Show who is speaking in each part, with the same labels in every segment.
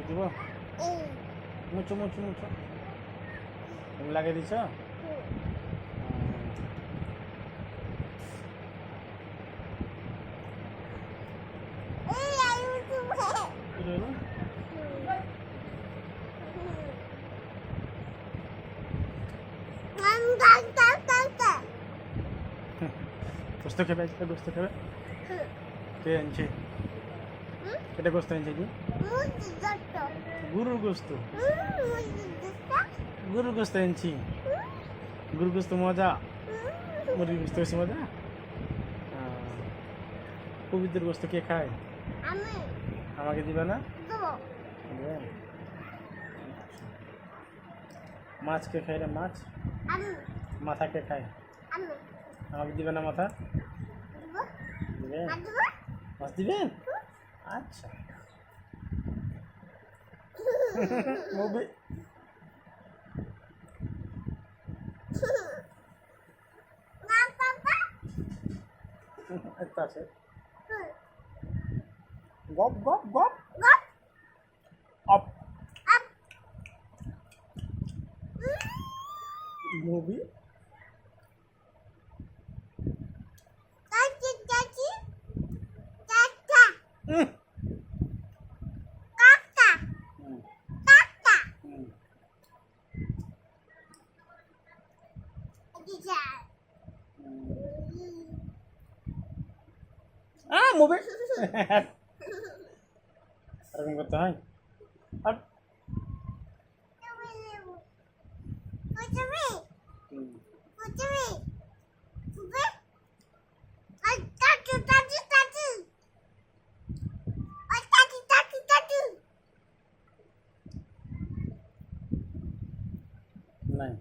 Speaker 1: দিব মুছো মুছো মুছো তুমি লাগিয়ে দিছ গোস্ত খাবে আজকে গোস্ত খাবে কে আনছে এটা গোস্ত আনছে কি গরুর গোস্ত গরুর গোস্ত আনছি গরুর গোস্ত মজা মুরগির গোস্ত বেশি মজা কবিদের গোস্ত কে খায় আমাকে দিবে না মাছ কে খায় রে মাছ মাথা কে খায় আমাকে দিবে না মাথা দিবেন মাছ দিবেন আচ্ছা মুভি একটা আছে গপ গপ গপ আপ মুভি মুভি এরকম করতে হয় আর নাই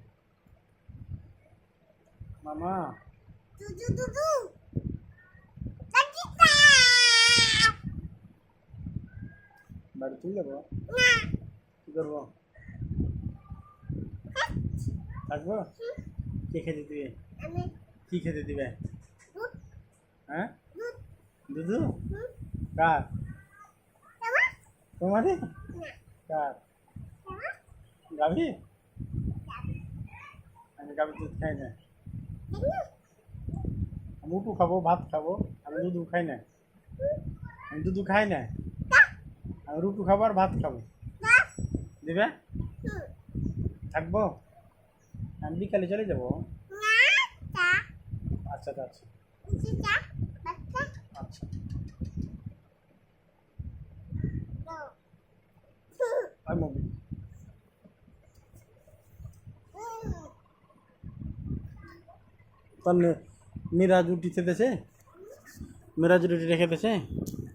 Speaker 1: মামা বাড়ি চলে যাবো কি করবো থাকবো কে খেতে দিবে কি খেতে দিবে হ্যাঁ দুধু কার তোমারই কার গাভী আমি গাভীর দুধ খাই না আমি উটু খাবো ভাত খাবো আমি দুধু খাই না আমি দুধু খাই না আমি রুটু খাবো আর ভাত খাবো দিবে থাকবো আমি বিকালে চলে যাবো আচ্ছা আচ্ছা আচ্ছা আর মুভি মিরাজ রুটি খেতেছে মিরাজ রুটি রেখে দিয়েছে